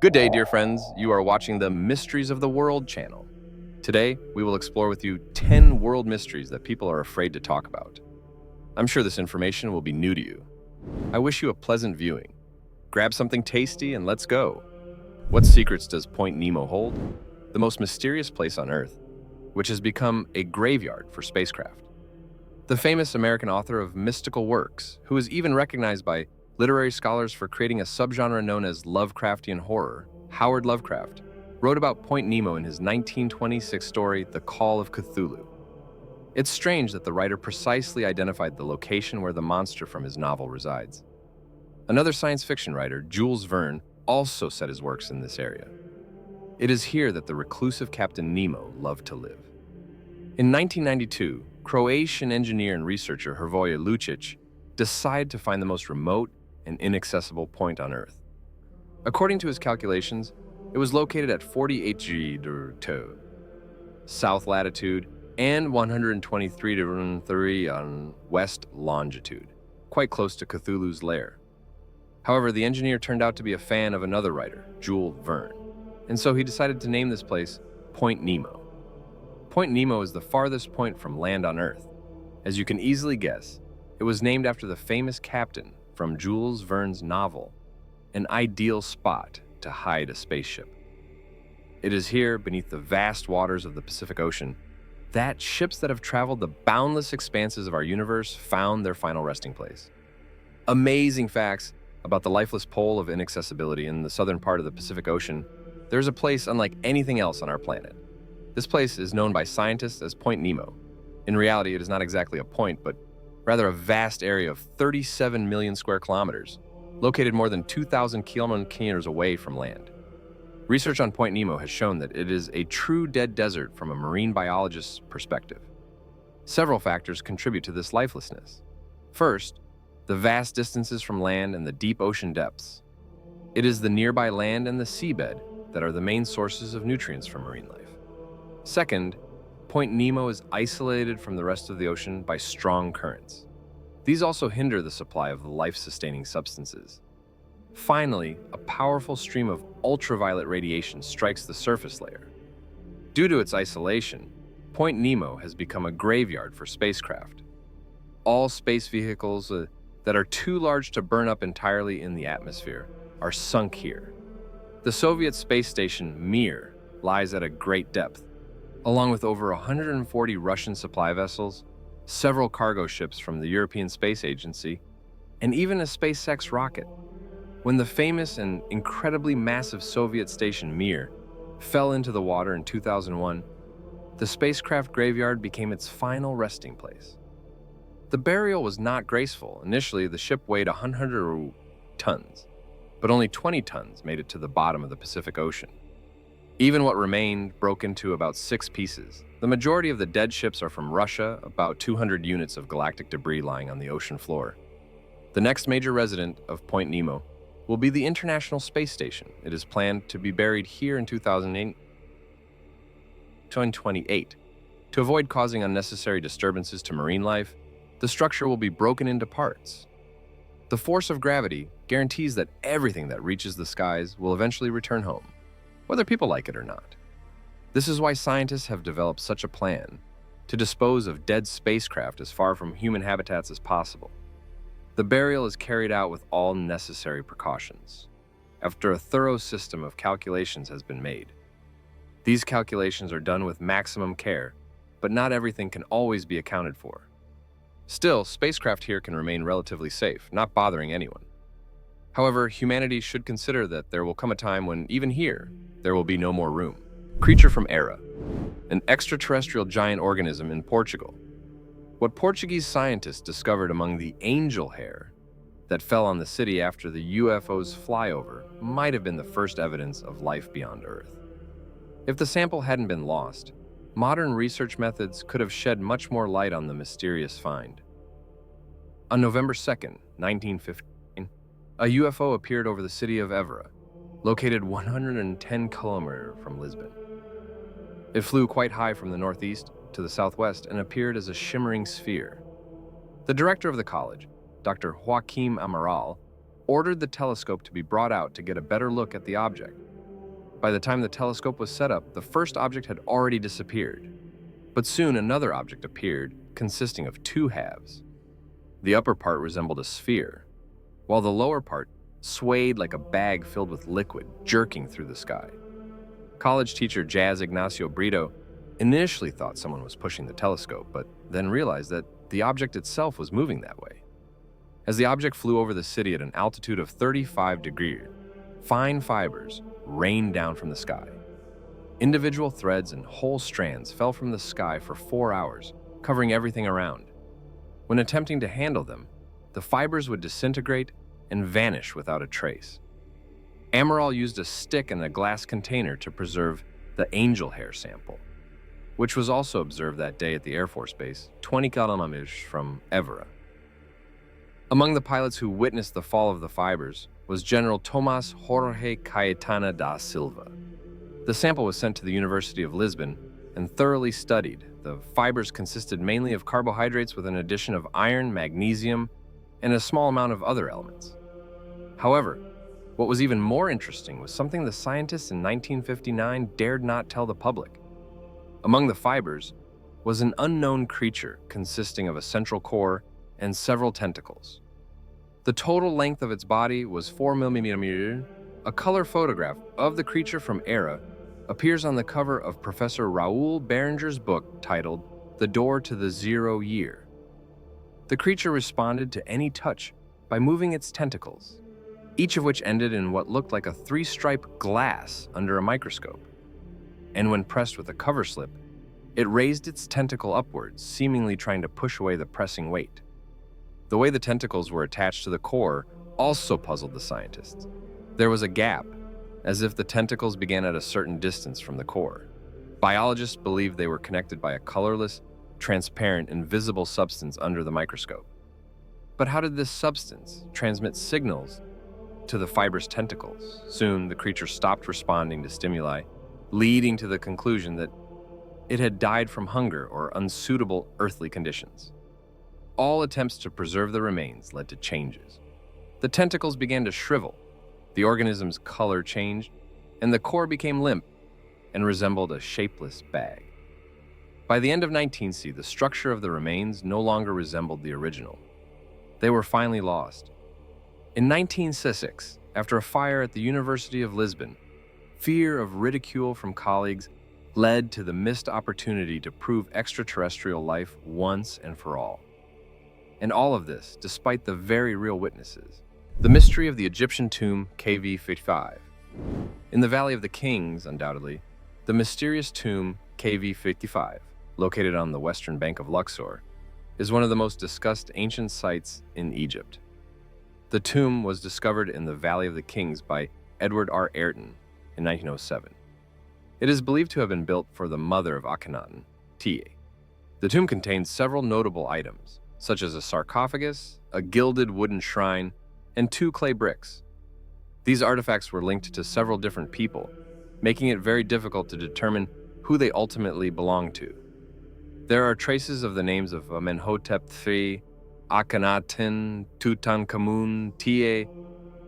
Good day, dear friends. You are watching the Mysteries of the World channel. Today, we will explore with you 10 world mysteries that people are afraid to talk about. I'm sure this information will be new to you. I wish you a pleasant viewing. Grab something tasty and let's go. What secrets does Point Nemo hold? The most mysterious place on Earth, which has become a graveyard for spacecraft. The famous American author of mystical works, who is even recognized by literary scholars for creating a subgenre known as Lovecraftian horror, Howard Lovecraft, wrote about Point Nemo in his 1926 story, The Call of Cthulhu. It's strange that the writer precisely identified the location where the monster from his novel resides. Another science fiction writer, Jules Verne, also set his works in this area. It is here that the reclusive Captain Nemo loved to live. In 1992, Croatian engineer and researcher Hrvoje Lučić decided to find the most remote and inaccessible point on Earth. According to his calculations, it was located at 48°, south latitude, and 123° on west longitude, quite close to Cthulhu's lair. However, the engineer turned out to be a fan of another writer, Jules Verne, and so he decided to name this place Point Nemo. Point Nemo is the farthest point from land on Earth. As you can easily guess, it was named after the famous captain from Jules Verne's novel, an ideal spot to hide a spaceship. It is here, beneath the vast waters of the Pacific Ocean, that ships that have traveled the boundless expanses of our universe found their final resting place. Amazing facts about the lifeless pole of inaccessibility in the southern part of the Pacific Ocean. There's a place unlike anything else on our planet. This place is known by scientists as Point Nemo. In reality, it is not exactly a point, but rather a vast area of 37 million square kilometers, located more than 2,000 kilometers away from land. Research on Point Nemo has shown that it is a true dead desert from a marine biologist's perspective. Several factors contribute to this lifelessness. First, the vast distances from land and the deep ocean depths. It is the nearby land and the seabed that are the main sources of nutrients for marine life. Second, Point Nemo is isolated from the rest of the ocean by strong currents. These also hinder the supply of the life-sustaining substances. Finally, a powerful stream of ultraviolet radiation strikes the surface layer. Due to its isolation, Point Nemo has become a graveyard for spacecraft. All space vehicles that are too large to burn up entirely in the atmosphere are sunk here. The Soviet space station Mir lies at a great depth, along with over 140 Russian supply vessels, several cargo ships from the European Space Agency, and even a SpaceX rocket. When the famous and incredibly massive Soviet station Mir fell into the water in 2001, the spacecraft graveyard became its final resting place. The burial was not graceful. Initially, the ship weighed 100 tons, but only 20 tons made it to the bottom of the Pacific Ocean. Even what remained broke into about 6 pieces. The majority of the dead ships are from Russia, about 200 units of galactic debris lying on the ocean floor. The next major resident of Point Nemo will be the International Space Station. It is planned to be buried here in 2028. To avoid causing unnecessary disturbances to marine life, the structure will be broken into parts. The force of gravity guarantees that everything that reaches the skies will eventually return home, whether people like it or not. This is why scientists have developed such a plan to dispose of dead spacecraft as far from human habitats as possible. The burial is carried out with all necessary precautions, after a thorough system of calculations has been made. These calculations are done with maximum care, but not everything can always be accounted for. Still, spacecraft here can remain relatively safe, not bothering anyone. However, humanity should consider that there will come a time when, even here, there will be no more room. Creature from Era, an extraterrestrial giant organism in Portugal. What Portuguese scientists discovered among the angel hair that fell on the city after the UFO's flyover might have been the first evidence of life beyond Earth. If the sample hadn't been lost, modern research methods could have shed much more light on the mysterious find. On November 2nd, 1915, a UFO appeared over the city of Évora, located 110 kilometers from Lisbon. It flew quite high from the northeast to the southwest and appeared as a shimmering sphere. The director of the college, Dr. Joaquim Amaral, ordered the telescope to be brought out to get a better look at the object. By the time the telescope was set up, the first object had already disappeared. But soon another object appeared, consisting of two halves. The upper part resembled a sphere, while the lower part swayed like a bag filled with liquid, jerking through the sky. College teacher Jazz Ignacio Brito initially thought someone was pushing the telescope, but then realized that the object itself was moving that way. As the object flew over the city at an altitude of 35 degrees, fine fibers rained down from the sky. Individual threads and whole strands fell from the sky for 4 hours, covering everything around. When attempting to handle them, the fibers would disintegrate and vanish without a trace. Amaral used a stick and a glass container to preserve the angel hair sample, which was also observed that day at the Air Force Base, 20 kilometers from Évora. Among the pilots who witnessed the fall of the fibers was General Tomás Jorge Caetana da Silva. The sample was sent to the University of Lisbon and thoroughly studied. The fibers consisted mainly of carbohydrates with an addition of iron, magnesium, and a small amount of other elements. However, what was even more interesting was something the scientists in 1959 dared not tell the public. Among the fibers was an unknown creature consisting of a central core and several tentacles. The total length of its body was 4 millimeters. A color photograph of the creature from ERA appears on the cover of Professor Raoul Berenger's book titled The Door to the Zero Year. The creature responded to any touch by moving its tentacles, each of which ended in what looked like a 3-stripe glass under a microscope. And when pressed with a cover slip, it raised its tentacle upwards, seemingly trying to push away the pressing weight. The way the tentacles were attached to the core also puzzled the scientists. There was a gap, as if the tentacles began at a certain distance from the core. Biologists believed they were connected by a colorless, transparent, invisible substance under the microscope. But how did this substance transmit signals to the fibrous tentacles? Soon, the creature stopped responding to stimuli, leading to the conclusion that it had died from hunger or unsuitable earthly conditions. All attempts to preserve the remains led to changes. The tentacles began to shrivel, the organism's color changed, and the core became limp and resembled a shapeless bag. By the end of 19C, the structure of the remains no longer resembled the original. They were finally lost. In 1966, after a fire at the University of Lisbon, fear of ridicule from colleagues led to the missed opportunity to prove extraterrestrial life once and for all. And all of this, despite the very real witnesses. The mystery of the Egyptian tomb KV-55. In the Valley of the Kings, undoubtedly, the mysterious tomb KV-55, located on the western bank of Luxor, is one of the most discussed ancient sites in Egypt. The tomb was discovered in the Valley of the Kings by Edward R. Ayrton in 1907. It is believed to have been built for the mother of Akhenaten, Tia. The tomb contains several notable items, such as a sarcophagus, a gilded wooden shrine, and 2 clay bricks. These artifacts were linked to several different people, making it very difficult to determine who they ultimately belonged to. There are traces of the names of Amenhotep III, Akhenaten, Tutankhamun, Tia,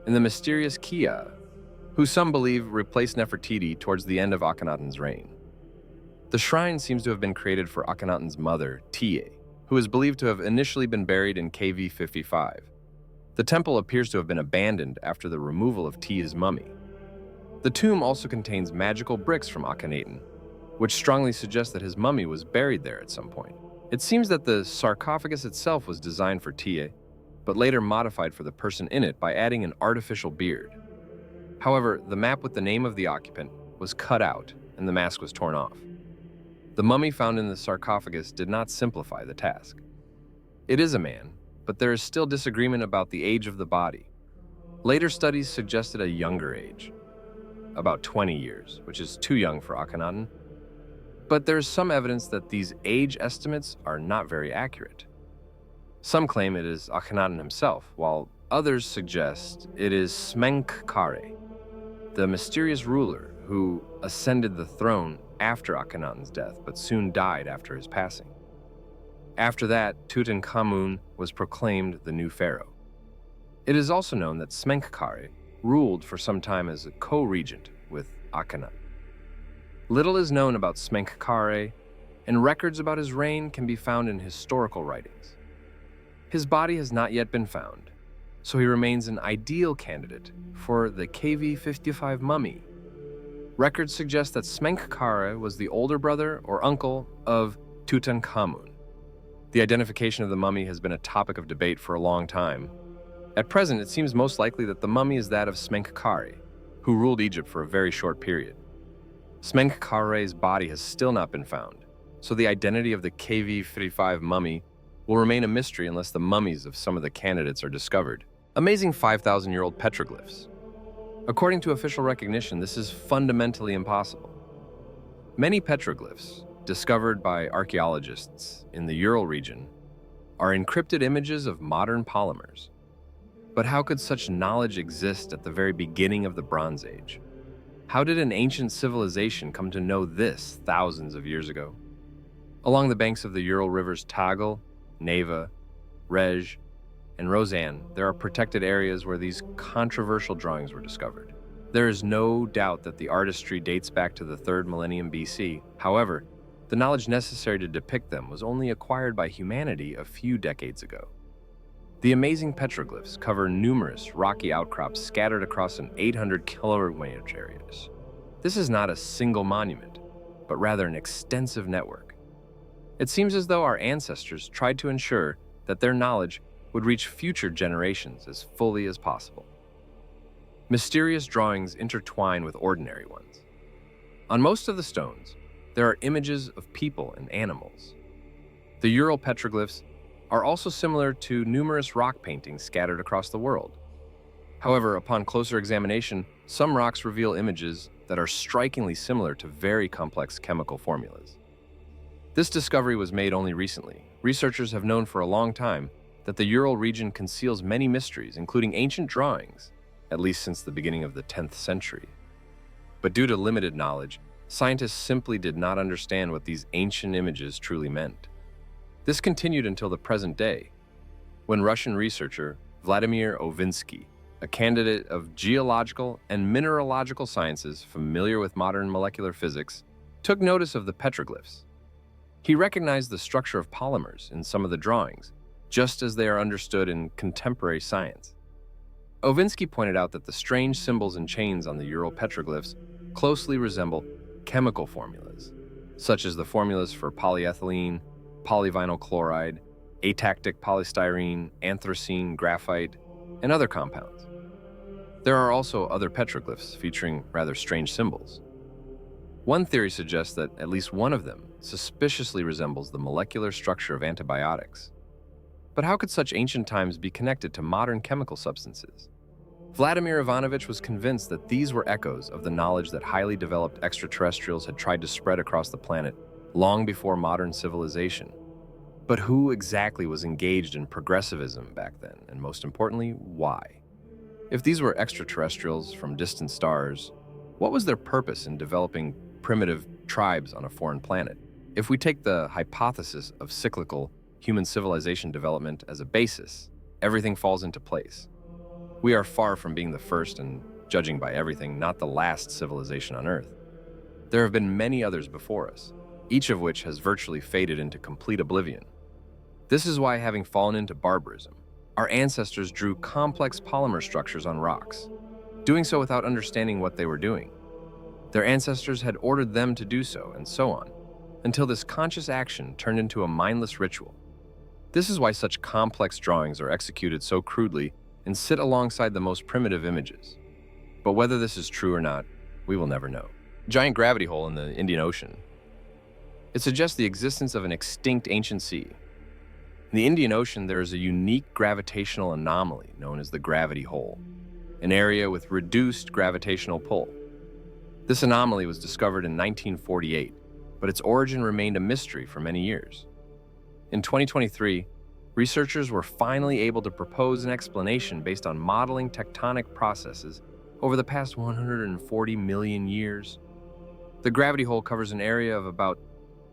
and the mysterious Kia, who some believe replaced Nefertiti towards the end of Akhenaten's reign. The shrine seems to have been created for Akhenaten's mother, Tia, who is believed to have initially been buried in KV-55. The temple appears to have been abandoned after the removal of Tia's mummy. The tomb also contains magical bricks from Akhenaten, which strongly suggests that his mummy was buried there at some point. It seems that the sarcophagus itself was designed for Tia, but later modified for the person in it by adding an artificial beard. However, the map with the name of the occupant was cut out and the mask was torn off. The mummy found in the sarcophagus did not simplify the task. It is a man, but there is still disagreement about the age of the body. Later studies suggested a younger age, about 20 years, which is too young for Akhenaten. But there is some evidence that these age estimates are not very accurate. Some claim it is Akhenaten himself, while others suggest it is Smenkhkare, the mysterious ruler who ascended the throne after Akhenaten's death, but soon died after his passing. After that, Tutankhamun was proclaimed the new pharaoh. It is also known that Smenkhkare ruled for some time as a co-regent with Akhenaten. Little is known about Smenkhkare, and records about his reign can be found in historical writings. His body has not yet been found, so he remains an ideal candidate for the KV-55 mummy. Records suggest that Smenkhkare was the older brother or uncle of Tutankhamun. The identification of the mummy has been a topic of debate for a long time. At present, it seems most likely that the mummy is that of Smenkhkare, who ruled Egypt for a very short period. Smenkhkare's body has still not been found, so the identity of the KV-55 mummy will remain a mystery unless the mummies of some of the candidates are discovered. Amazing 5,000-year-old petroglyphs. According to official recognition, this is fundamentally impossible. Many petroglyphs, discovered by archaeologists in the Ural region, are encrypted images of modern polymers. But how could such knowledge exist at the very beginning of the Bronze Age? How did an ancient civilization come to know this thousands of years ago? Along the banks of the Ural rivers Tagil, Neva, Rej, and Rozan, there are protected areas where these controversial drawings were discovered. There is no doubt that the artistry dates back to the 3rd millennium BC. However, the knowledge necessary to depict them was only acquired by humanity a few decades ago. The amazing petroglyphs cover numerous rocky outcrops scattered across an 800-kilometer area. This is not a single monument, but rather an extensive network. It seems as though our ancestors tried to ensure that their knowledge would reach future generations as fully as possible. Mysterious drawings intertwine with ordinary ones. On most of the stones, there are images of people and animals. The Ural petroglyphs are also similar to numerous rock paintings scattered across the world. However, upon closer examination, some rocks reveal images that are strikingly similar to very complex chemical formulas. This discovery was made only recently. Researchers have known for a long time that the Ural region conceals many mysteries, including ancient drawings, at least since the beginning of the 10th century. But due to limited knowledge, scientists simply did not understand what these ancient images truly meant. This continued until the present day, when Russian researcher Vladimir Ovinsky, a candidate of geological and mineralogical sciences familiar with modern molecular physics, took notice of the petroglyphs. He recognized the structure of polymers in some of the drawings, just as they are understood in contemporary science. Ovinsky pointed out that the strange symbols and chains on the Ural petroglyphs closely resemble chemical formulas, such as the formulas for polyethylene, polyvinyl chloride, atactic polystyrene, anthracene, graphite, and other compounds. There are also other petroglyphs featuring rather strange symbols. One theory suggests that at least one of them suspiciously resembles the molecular structure of antibiotics. But how could such ancient times be connected to modern chemical substances? Vladimir Ivanovich was convinced that these were echoes of the knowledge that highly developed extraterrestrials had tried to spread across the planet long before modern civilization. But who exactly was engaged in progressivism back then, and most importantly, why? If these were extraterrestrials from distant stars, what was their purpose in developing primitive tribes on a foreign planet? If we take the hypothesis of cyclical human civilization development as a basis, everything falls into place. We are far from being the first and, judging by everything, not the last civilization on Earth. There have been many others before us, each of which has virtually faded into complete oblivion. This is why, having fallen into barbarism, our ancestors drew complex polymer structures on rocks, doing so without understanding what they were doing. Their ancestors had ordered them to do so, and so on, until this conscious action turned into a mindless ritual. This is why such complex drawings are executed so crudely and sit alongside the most primitive images. But whether this is true or not, we will never know. Giant gravity hole in the Indian Ocean. It suggests the existence of an extinct ancient sea. In the Indian Ocean, there is a unique gravitational anomaly known as the gravity hole, an area with reduced gravitational pull. This anomaly was discovered in 1948, but its origin remained a mystery for many years. In 2023, researchers were finally able to propose an explanation based on modeling tectonic processes over the past 140 million years. The gravity hole covers an area of about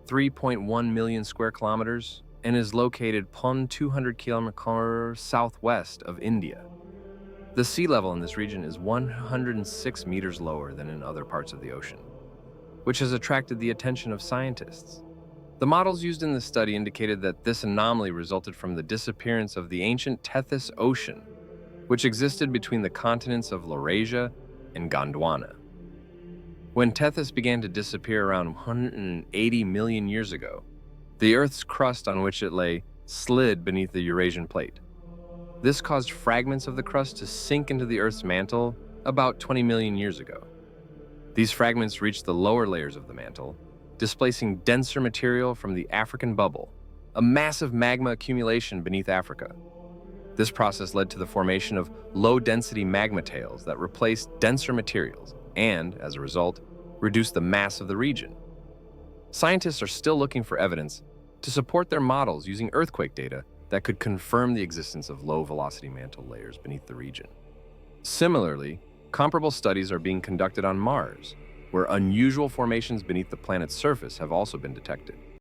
3.1 million square kilometers and is located 200 kilometers southwest of India. The sea level in this region is 106 meters lower than in other parts of the ocean, which has attracted the attention of scientists. The models used in the study indicated that this anomaly resulted from the disappearance of the ancient Tethys Ocean, which existed between the continents of Laurasia and Gondwana. When Tethys began to disappear around 180 million years ago, the Earth's crust on which it lay slid beneath the Eurasian plate. This caused fragments of the crust to sink into the Earth's mantle about 20 million years ago. These fragments reached the lower layers of the mantle, displacing denser material from the African bubble, a massive magma accumulation beneath Africa. This process led to the formation of low-density magma tails that replaced denser materials and, as a result, reduced the mass of the region. Scientists are still looking for evidence to support their models using earthquake data that could confirm the existence of low-velocity mantle layers beneath the region. Similarly, comparable studies are being conducted on Mars, where unusual formations beneath the planet's surface have also been detected.